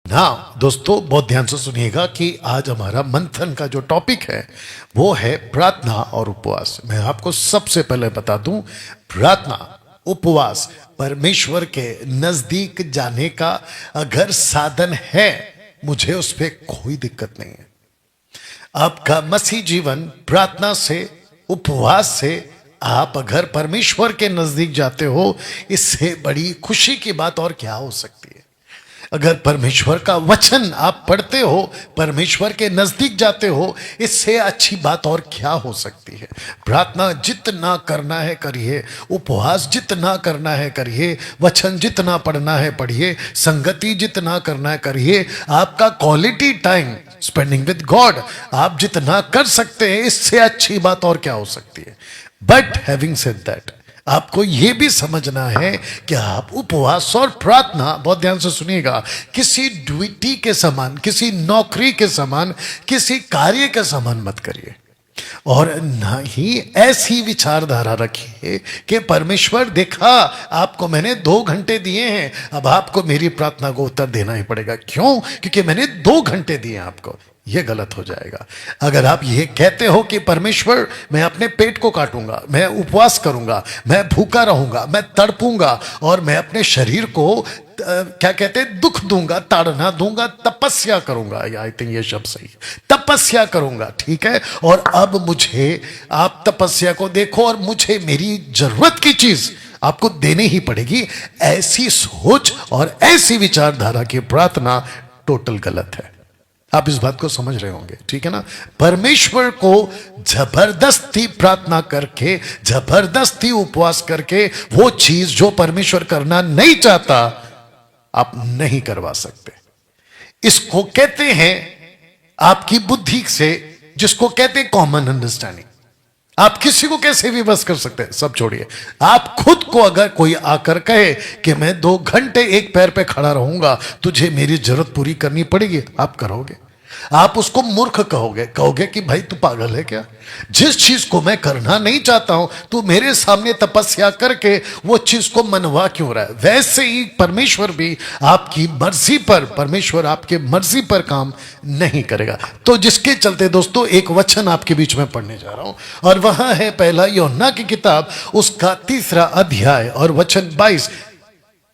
हाँ दोस्तों, बहुत ध्यान से सुनिएगा कि आज हमारा मंथन का जो टॉपिक है वो है प्रार्थना और उपवास। मैं आपको सबसे पहले बता दूं, प्रार्थना उपवास परमेश्वर के नजदीक जाने का अगर साधन है, मुझे उस पर कोई दिक्कत नहीं है। आपका मसीह जीवन प्रार्थना से, उपवास से आप अगर परमेश्वर के नजदीक जाते हो, इससे बड़ी खुशी की बात और क्या हो सकती है। अगर परमेश्वर का वचन आप पढ़ते हो, परमेश्वर के नजदीक जाते हो, इससे अच्छी बात और क्या हो सकती है। प्रार्थना जितना करना है करिए, उपवास जितना करना है करिए, वचन जितना पढ़ना है पढ़िए, संगति जितना करना है करिए, आपका quality time spending with God आप जितना कर सकते हैं, इससे अच्छी बात और क्या हो सकती है। बट हैविंग सेड दैट, आपको यह भी समझना है कि आप उपवास और प्रार्थना, बहुत ध्यान से सुनिएगा, किसी ड्यूटी के समान, किसी नौकरी के समान, किसी कार्य के समान मत करिए। और ना ही ऐसी विचारधारा रखिए कि परमेश्वर देखा, आपको मैंने 2 घंटे दिए हैं, अब आपको मेरी प्रार्थना को उत्तर देना ही पड़ेगा। क्यों? क्योंकि मैंने 2 घंटे दिए आपको। यह गलत हो जाएगा। अगर आप ये कहते हो कि परमेश्वर मैं अपने पेट को काटूंगा, मैं उपवास करूंगा, मैं भूखा रहूंगा, मैं तड़पूंगा और मैं अपने शरीर को क्या कहते हैं, दुख दूंगा, ताड़ना दूंगा, तपस्या करूंगा, आई थिंक ये शब्द सही है, तपस्या करूंगा, ठीक है। और अब मुझे आप तपस्या को देखो और मुझे मेरी जरूरत की चीज आपको देनी ही पड़ेगी। ऐसी सोच और ऐसी विचारधारा की प्रार्थना टोटल गलत है। आप इस बात को समझ रहे होंगे, ठीक है ना। परमेश्वर को जबरदस्ती प्रार्थना करके, जबरदस्ती उपवास करके वो चीज जो परमेश्वर करना नहीं चाहता, आप नहीं करवा सकते। इसको कहते हैं आपकी बुद्धि से, जिसको कहते हैं कॉमन अंडरस्टैंडिंग। आप किसी को कैसे भी बस कर सकते हैं, सब छोड़िए। आप खुद को अगर कोई आकर कहे कि मैं 2 घंटे एक पैर पे खड़ा रहूंगा, तुझे मेरी जरूरत पूरी करनी पड़ेगी, आप करोगे? आप उसको मूर्ख कहोगे, कहोगे कि भाई तू पागल है क्या, जिस चीज को मैं करना नहीं चाहता हूं तू मेरे सामने तपस्या करके वो चीज को मनवा क्यों रहा है। वैसे ही परमेश्वर भी आपकी मर्जी पर, परमेश्वर आपके मर्जी पर काम नहीं करेगा। तो जिसके चलते दोस्तों एक वचन आपके बीच में पढ़ने जा रहा हूं, और वह है पहला यूहन्ना की किताब, उसका 3रा अध्याय और वचन 22।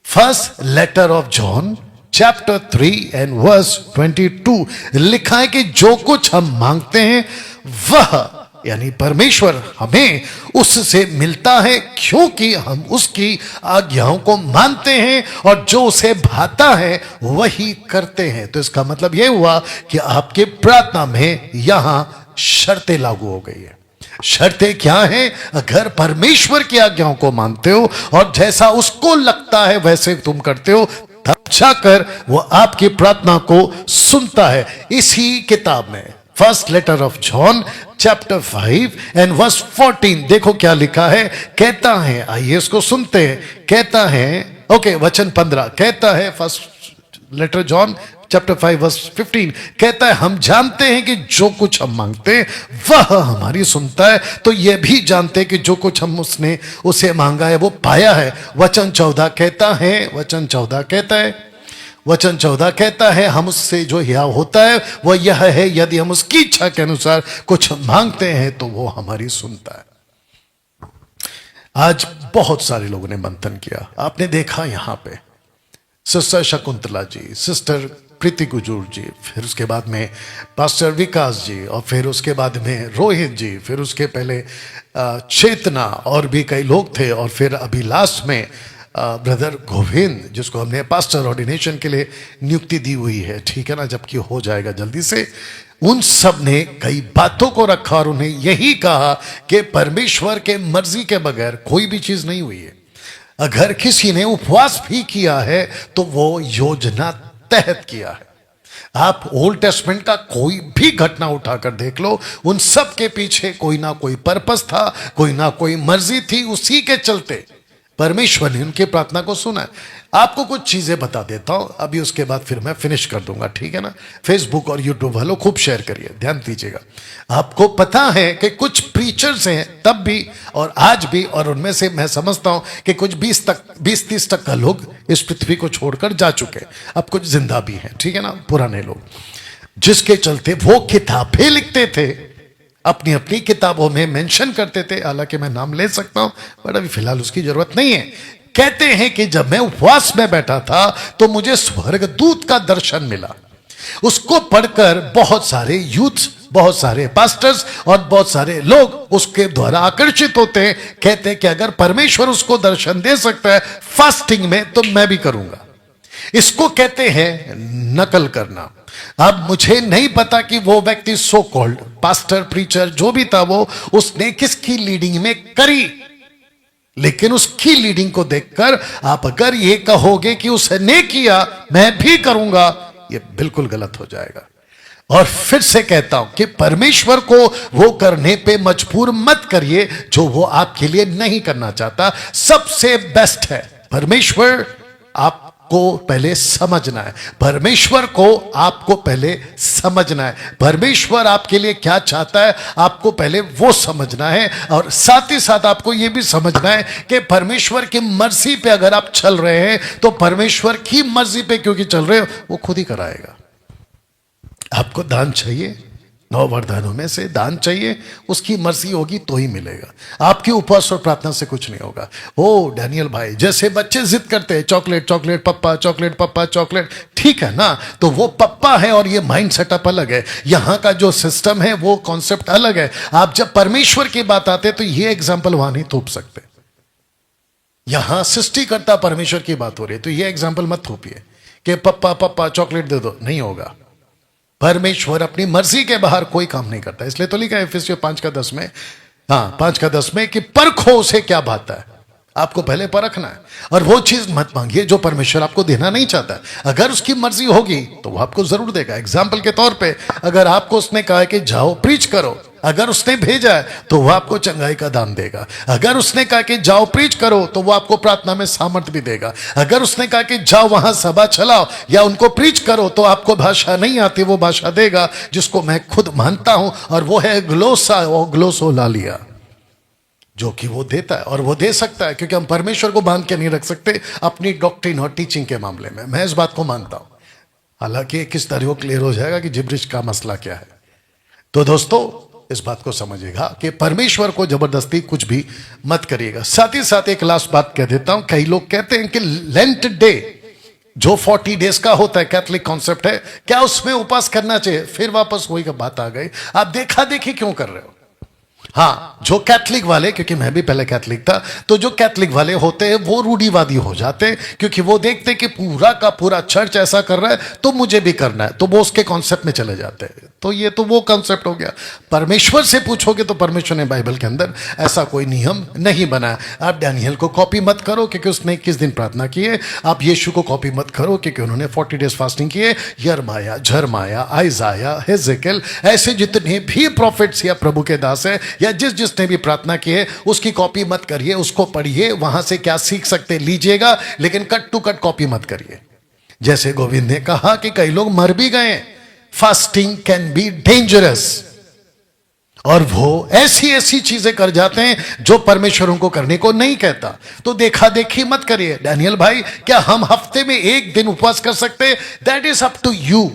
First letter of John chapter 3 and verse 22 लिखा है कि जो कुछ हम मांगते हैं वह, यानी परमेश्वर हमें उससे मिलता है क्योंकि हम उसकी आज्ञाओं को मानते हैं और जो उसे भाता है वही करते हैं। तो इसका मतलब यह हुआ कि आपके प्रार्थना में यहां शर्तें लागू हो गई है। शर्तें क्या हैं? अगर परमेश्वर की आज्ञाओं को मानते हो और जैसा उसको लगता है वैसे तुम करते हो, तब जाकर वो आपकी प्रार्थना को सुनता है। इसी किताब में first letter of John chapter 5 and verse 14 देखो क्या लिखा है। कहता है, आइए इसको सुनते हैं। कहता है, ओके, वचन 15 कहता है, first letter John chapter 5 verse 15 कहता है, हम जानते हैं कि जो कुछ हम मांगते हैं वह हमारी सुनता है, तो यह भी जानते हैं कि जो कुछ हम उसने उसे मांगा है वो पाया है। वचन 14 कहता है, वचन 14 कहता है, वचन 14 कहता है, हम उससे जो यह होता है वह यह है, यदि हम उसकी इच्छा के अनुसार कुछ मांगते हैं तो वो हमारी सुनता है। आज बहुत सारे लोगों ने मंथन किया, आपने देखा यहां पे सिस्टर शकुंतला जी, सिस्टर प्रीति गुजूर जी, फिर उसके बाद में पास्टर विकास जी, और फिर उसके बाद में रोहित जी, फिर उसके पहले चेतना, और भी कई लोग थे, और फिर अभी लास्ट में ब्रदर गोविंद, जिसको हमने पास्टर ऑर्डिनेशन के लिए नियुक्ति दी हुई है, ठीक है ना, जबकि हो जाएगा जल्दी से। उन सब ने कई बातों को रखा और उन्हें यही कहा कि परमेश्वर के मर्जी के बगैर कोई भी चीज नहीं हुई है। अगर किसी ने उपवास भी किया है तो वो योजना तहत किया है। आप ओल्ड टेस्टमेंट का कोई भी घटना उठाकर देख लो, उन सब के पीछे कोई ना कोई पर्पस था, कोई ना कोई मर्जी थी, उसी के चलते परमेश्वर ने उनकी प्रार्थना को सुना। आपको कुछ चीजें बता देता हूं अभी, उसके बाद फिर मैं फिनिश कर दूंगा, ठीक है ना। फेसबुक और यूट्यूब वालों खूब शेयर करिए, ध्यान दीजिएगा। आपको पता है कि कुछ प्रीचर्स हैं तब भी और आज भी, और उनमें से मैं समझता हूं कि कुछ 20-30% लोग इस पृथ्वी को छोड़कर जा चुके, अब कुछ जिंदा भी हैं, ठीक है ना, पुराने लोग, जिसके चलते वो किताबें लिखते थे, अपनी अपनी किताबों में मेंशन करते थे, हालांकि मैं नाम ले सकता हूं बट अभी फिलहाल उसकी जरूरत नहीं है। कहते हैं कि जब मैं उपवास में बैठा था तो मुझे स्वर्गदूत का दर्शन मिला। उसको पढ़कर बहुत सारे यूथ, बहुत सारे पास्टर्स और बहुत सारे लोग उसके द्वारा आकर्षित होते हैं, कहते हैं कि अगर परमेश्वर उसको दर्शन दे सकता है फास्टिंग में तो मैं भी करूंगा। इसको कहते हैं नकल करना। अब मुझे नहीं पता कि वो व्यक्ति सो कॉल्ड पास्टर, प्रीचर जो भी था वो उसने किसकी लीडिंग में करी, लेकिन उसकी लीडिंग को देखकर आप अगर ये कहोगे कि उसने किया मैं भी करूंगा, ये बिल्कुल गलत हो जाएगा। और फिर से कहता हूं कि परमेश्वर को वो करने पे मजबूर मत करिए जो वो आपके लिए नहीं करना चाहता। सबसे बेस्ट है परमेश्वर आपको पहले समझना है, परमेश्वर को आपको पहले समझना है, परमेश्वर आपके लिए क्या चाहता है आपको पहले वो समझना है। और साथ ही साथ आपको ये भी समझना है कि परमेश्वर की मर्जी पे अगर आप चल रहे हैं तो परमेश्वर की मर्जी पे क्योंकि चल रहे हो वो खुद ही कराएगा। आपको दान चाहिए, 9 वरदानों में से दान चाहिए, उसकी मर्जी होगी तो ही मिलेगा। आपकी उपवास और प्रार्थना से कुछ नहीं होगा। ओ डैनियल भाई, जैसे बच्चे जिद करते हैं चॉकलेट चॉकलेट पप्पा, चॉकलेट पप्पा चॉकलेट, ठीक है ना, तो वो पप्पा है और ये माइंड सेटअप अलग है, यहां का जो सिस्टम है वो कॉन्सेप्ट अलग है। आप जब परमेश्वर की बात आते तो ये एग्जाम्पल वहां नहीं थोप सकते। यहां सृष्टिकर्ता परमेश्वर की बात हो रही है तो ये एग्जाम्पल मत थोपिए कि पप्पा पप्पा चॉकलेट दे दो, नहीं होगा। परमेश्वर अपनी मर्जी के बाहर कोई काम नहीं करता, इसलिए तो लिखा है इफिसियों 5:10 में, 5:10 में कि परखो उसे क्या भाता है। आपको पहले परखना है और वो चीज मत मांगिए जो परमेश्वर आपको देना नहीं चाहता। अगर उसकी मर्जी होगी तो वो आपको जरूर देगा। एग्जाम्पल के तौर पे अगर आपको उसने कहा है कि जाओ प्रीच करो, अगर उसने भेजा है तो वो आपको चंगाई का दान देगा। अगर उसने कहा कि जाओ प्रीच करो तो वो आपको प्रार्थना में सामर्थ्य भी देगा। अगर उसने कहा कि जाओ वहां सभा चलाओ या उनको प्रीच करो तो आपको भाषा नहीं आती वो भाषा देगा, जिसको मैं खुद मानता हूं, और वो है ग्लोसा और ग्लोसोलालिया, जो कि वो देता है और वो दे सकता है, क्योंकि हम परमेश्वर को बांध के नहीं रख सकते अपनी डॉक्ट्रिन और टीचिंग के मामले में। मैं इस बात को मानता हूं, हालांकि किस तरह वो क्लियर हो जाएगा कि जिब्रिश का मसला क्या है। तो दोस्तों इस बात को समझिएगा कि परमेश्वर को जबरदस्ती कुछ भी मत करिएगा। साथ ही साथ एक लास्ट बात कह देता हूं, कई लोग कहते हैं कि लेंट डे जो 40 डेज का होता है, कैथलिक कॉन्सेप्ट है, क्या उसमें उपवास करना चाहिए? फिर वापस वही का बात आ गई, आप देखा देखी क्यों कर रहे हो। हाँ, जो कैथलिक वाले, क्योंकि मैं भी पहले कैथलिक था, तो जो कैथलिक वाले होते हैं वो रूढ़िवादी हो जाते हैं, क्योंकि वो देखते हैं कि पूरा का पूरा चर्च ऐसा कर रहा है तो मुझे भी करना है, तो वो उसके कॉन्सेप्ट में चले जाते हैं। तो ये तो वो कॉन्सेप्ट हो गया। परमेश्वर से पूछोगे तो परमेश्वर ने बाइबल के अंदर ऐसा कोई नियम नहीं बनाया। आप डैनियल को कॉपी मत करो क्योंकि उसने 21 दिन प्रार्थना की है, आप यीशु को कॉपी मत करो क्योंकि उन्होंने 40 डेज फास्टिंग किए। यरमाया, झरमाया, आइजाया, हेजेकियल, ऐसे जितने भी प्रॉफिट्स या प्रभु के दास है या जिसने भी प्रार्थना की है उसकी कॉपी मत करिए, उसको पढ़िए, वहां से क्या सीख सकते लीजिएगा, लेकिन कट टू कट कॉपी मत करिए। जैसे गोविंद ने कहा कि कई लोग मर भी गए, फास्टिंग कैन बी डेंजरस, और वो ऐसी ऐसी चीजें कर जाते हैं जो परमेश्वर उनको करने को नहीं कहता। तो देखा देखी मत करिए। डैनियल भाई, क्या हम हफ्ते में 1 दिन उपवास कर सकते हैं? That is up to you,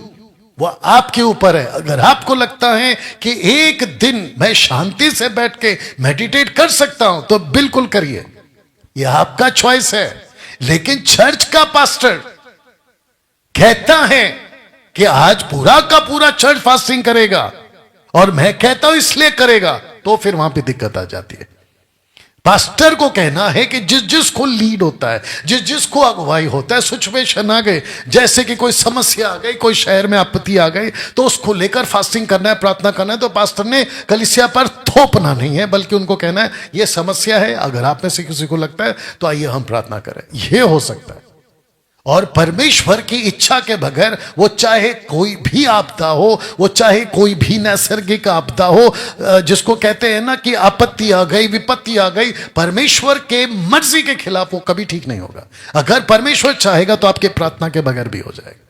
वो आपके ऊपर है। अगर आपको लगता है कि 1 दिन मैं शांति से बैठ के मेडिटेट कर सकता हूं तो बिल्कुल करिए, यह आपका चॉइस है। लेकिन चर्च का पास्टर कहता है कि आज पूरा का पूरा चर्च फास्टिंग करेगा और मैं कहता हूं इसलिए करेगा, तो फिर वहां पे दिक्कत आ जाती है। पास्टर को कहना है कि जिस जिसको लीड होता है, जिस जिसको अगुवाई होता है, सिचुएशन आ गए, जैसे कि कोई समस्या आ गई, कोई शहर में आपत्ति आ गई, तो उसको लेकर फास्टिंग करना है, प्रार्थना करना है, तो पास्टर ने कलीसिया पर थोपना नहीं है, बल्कि उनको कहना है यह समस्या है, अगर आप में से किसी को लगता है तो आइए हम प्रार्थना करें। यह हो सकता है। और परमेश्वर की इच्छा के बगैर वो चाहे कोई भी आपदा हो, वो चाहे कोई भी नैसर्गिक आपदा हो, जिसको कहते हैं ना कि आपत्ति आ गई, विपत्ति आ गई, परमेश्वर के मर्जी के खिलाफ वो कभी ठीक नहीं होगा। अगर परमेश्वर चाहेगा तो आपके प्रार्थना के बगैर भी हो जाएगा।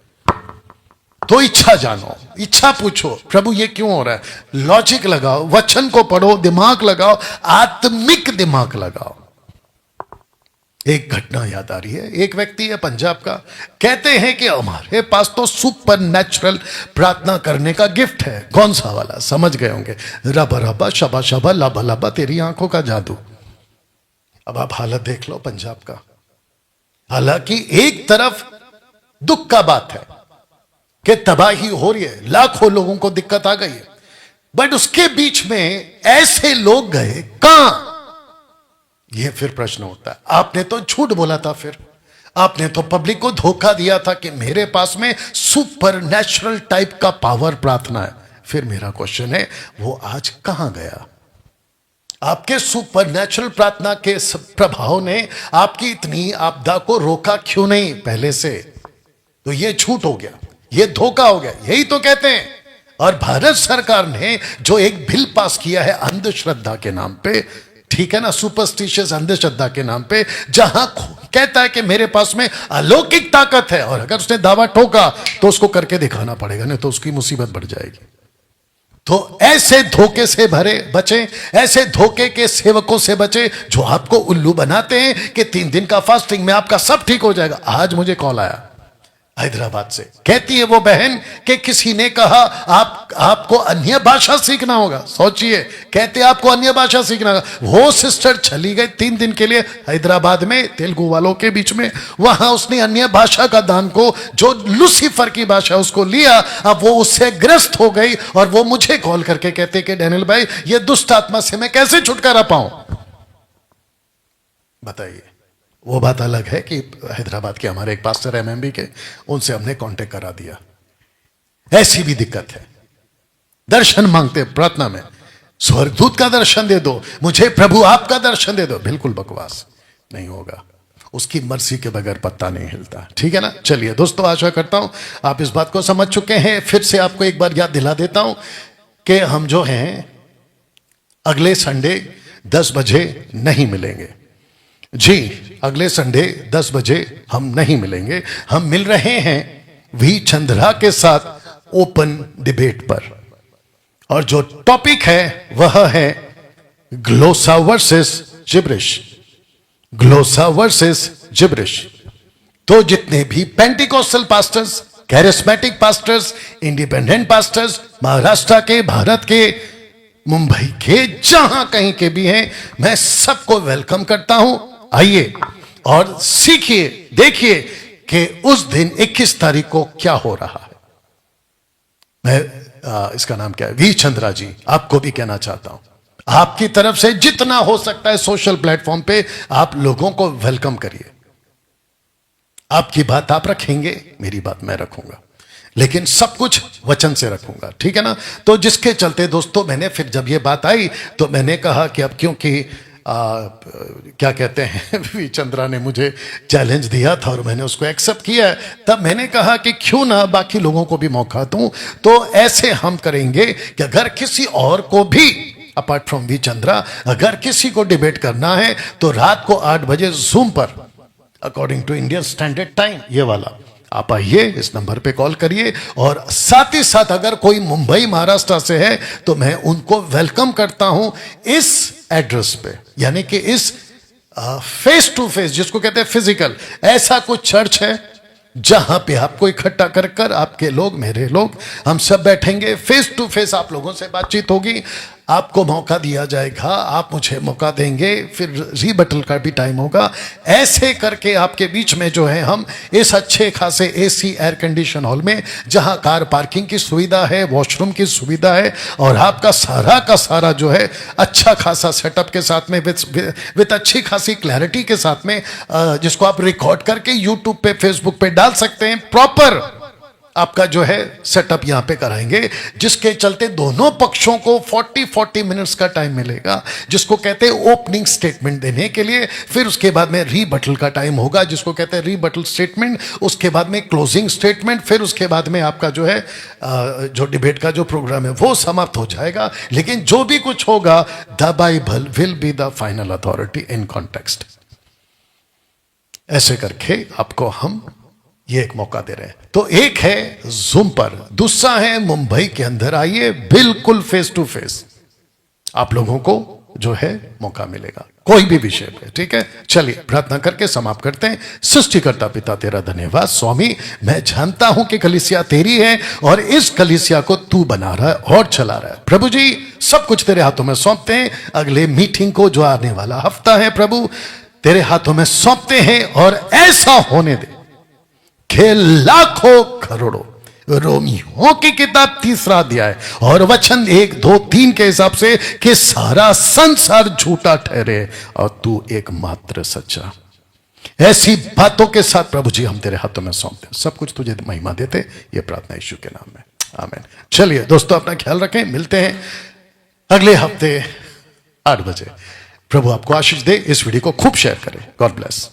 तो इच्छा जानो, इच्छा पूछो, प्रभु ये क्यों हो रहा है, लॉजिक लगाओ, वचन को पढ़ो, दिमाग लगाओ, आत्मिक दिमाग लगाओ। एक घटना याद आ रही है, एक व्यक्ति है पंजाब का, कहते हैं कि हमारे पास तो सुपर नेचुरल प्रार्थना करने का गिफ्ट है। कौन सा वाला, समझ गए होंगे, रबा रबा शबा शबा लाबा लाबा तेरी आंखों का जादू। अब आप हालत देख लो पंजाब का। हालांकि एक तरफ दुख का बात है कि तबाही हो रही है, लाखों लोगों को दिक्कत आ गई है, बट उसके बीच में ऐसे लोग गए कहां, यह फिर प्रश्न उठता है। आपने तो झूठ बोला था, फिर आपने तो पब्लिक को धोखा दिया था कि मेरे पास में सुपर नेचुरल टाइप का पावर प्रार्थना है। फिर मेरा क्वेश्चन है, वो आज कहां गया? आपके सुपर नेचुरल प्रार्थना के प्रभाव ने आपकी इतनी आपदा को रोका क्यों नहीं पहले से? तो ये झूठ हो गया, ये धोखा हो गया, यही तो कहते हैं। और भारत सरकार ने जो एक बिल पास किया है अंधश्रद्धा के नाम पे, ठीक है ना, सुपरस्टिशियस अंधश्रद्धा के नाम पे, जहां कहता है कि मेरे पास में अलौकिक ताकत है, और अगर उसने दावा ठोका तो उसको करके दिखाना पड़ेगा, नहीं तो उसकी मुसीबत बढ़ जाएगी। तो ऐसे धोखे से भरे बचे, ऐसे धोखे के सेवकों से बचे जो आपको उल्लू बनाते हैं कि 3 दिन का फास्टिंग में आपका सब ठीक हो जाएगा। आज मुझे कॉल आया हैदराबाद से, कहती है वो बहन कि किसी ने कहा आपको अन्य भाषा सीखना होगा। सोचिए, कहते आपको अन्य भाषा सीखना होगा। वो सिस्टर चली गई 3 दिन के लिए हैदराबाद में, तेलुगु वालों के बीच में, वहां उसने अन्य भाषा का दान को, जो लूसीफर की भाषा, उसको लिया। अब वो उससे ग्रस्त हो गई और वो मुझे कॉल करके कहते कि डैनियल भाई, ये दुष्ट आत्मा से मैं कैसे छुटकारा पाऊं? बताइए। वो बात अलग है कि हैदराबाद के हमारे एक पास्टर एमएमबी के, उनसे हमने कांटेक्ट करा दिया। ऐसी भी दिक्कत है, दर्शन मांगते प्रार्थना में, स्वर्गदूत का दर्शन दे दो मुझे, प्रभु आपका दर्शन दे दो, बिल्कुल बकवास, नहीं होगा। उसकी मर्जी के बगैर पत्ता नहीं हिलता, ठीक है ना। चलिए दोस्तों, आशा करता हूं आप इस बात को समझ चुके हैं। फिर से आपको एक बार याद दिला देता हूं कि हम जो हैं अगले संडे 10 बजे नहीं मिलेंगे जी। अगले संडे 10 बजे हम नहीं मिलेंगे। हम मिल रहे हैं वी चंद्रा के साथ ओपन डिबेट पर, और जो टॉपिक है वह है glossa versus gibberish. Glossa versus gibberish. तो जितने भी pentecostal pastors, charismatic pastors, independent pastors, Maharashtra के, भारत के, मुंबई के, जहां कहीं के भी हैं, मैं सबको वेलकम करता हूं। आइए और सीखिए, देखिए कि उस दिन 21 तारीख को क्या हो रहा है। मैं इसका नाम क्या है, वी चंद्रा जी, आपको भी कहना चाहता हूं, आपकी तरफ से जितना हो सकता है सोशल प्लेटफॉर्म पे आप लोगों को वेलकम करिए। आपकी बात आप रखेंगे, मेरी बात मैं रखूंगा, लेकिन सब कुछ वचन से रखूंगा, ठीक है ना। तो जिसके चलते दोस्तों, मैंने फिर जब ये बात आई तो मैंने कहा कि अब क्योंकि क्या कहते हैं वी चंद्रा ने मुझे चैलेंज दिया था और मैंने उसको एक्सेप्ट किया, तब मैंने कहा कि क्यों ना बाकी लोगों को भी मौका दूं। तो ऐसे हम करेंगे कि अगर किसी और को भी अपार्ट फ्रॉम वी चंद्रा अगर किसी को डिबेट करना है तो रात को 8 बजे जूम पर, according to Indian standard time, ये वाला, आप आइए, इस नंबर पे कॉल करिए। और साथ ही साथ अगर कोई मुंबई महाराष्ट्र से है तो मैं उनको वेलकम करता हूं इस एड्रेस पे, यानी कि इस फेस टू फेस, जिसको कहते हैं फिजिकल, ऐसा कुछ चर्च है जहां पे आपको इकट्ठा कर कर आपके लोग, मेरे लोग, हम सब बैठेंगे, फेस टू फेस आप लोगों से बातचीत होगी, आपको मौका दिया जाएगा, आप मुझे मौका देंगे, फिर रीबटल का भी टाइम होगा। ऐसे करके आपके बीच में जो है हम इस अच्छे खासे एसी एयर कंडीशन हॉल में, जहां कार पार्किंग की सुविधा है, वॉशरूम की सुविधा है, और आपका सारा का सारा जो है अच्छा खासा सेटअप के साथ में, विद अच्छी खासी क्लैरिटी के साथ में, जिसको आप रिकॉर्ड करके यूट्यूब पे, फेसबुक पे डाल सकते हैं। प्रॉपर आपका जो है सेटअप यहां पे कराएंगे, जिसके चलते दोनों पक्षों को 40 मिनट्स का टाइम मिलेगा, जिसको कहते हैं ओपनिंग स्टेटमेंट देने के लिए। फिर उसके बाद में रीबटल का टाइम होगा, जिसको कहते हैं रीबटल स्टेटमेंट। उसके बाद में क्लोजिंग स्टेटमेंट। फिर उसके बाद में आपका जो है जो डिबेट का जो प्रोग्राम है वो समाप्त हो जाएगा। लेकिन जो भी कुछ होगा, the Bible will be the final authority in context. ऐसे करके आपको हम ये एक मौका दे रहे हैं। तो एक है जूम पर, दूसरा है मुंबई के अंदर आइए, बिल्कुल फेस टू फेस आप लोगों को जो है मौका मिलेगा, कोई भी विषय पे। ठीक है, चलिए प्रार्थना करके समाप्त करते हैं। सृष्टिकर्ता पिता तेरा धन्यवाद स्वामी, मैं जानता हूं कि कलीसिया तेरी है और इस कलीसिया को तू बना रहा है और चला रहा है। प्रभु जी सब कुछ तेरे हाथों में सौंपते हैं। अगले मीटिंग को जो आने वाला हफ्ता है प्रभु तेरे हाथों में सौंपते हैं, और ऐसा होने दे कि लाखों करोड़ों, रोमियों की किताब 3 अध्याय और वचन 1, 2, 3 के हिसाब से कि सारा संसार झूठा ठहरे और तू एकमात्र सच्चा। ऐसी बातों के साथ प्रभु जी हम तेरे हाथों में सौंपते, सब कुछ तुझे महिमा देते। ये प्रार्थना यीशु के नाम में, आमीन। चलिए दोस्तों अपना ख्याल रखें, मिलते हैं अगले हफ्ते 8 बजे। प्रभु आपको आशीष दे। इस वीडियो को खूब शेयर करें। God bless.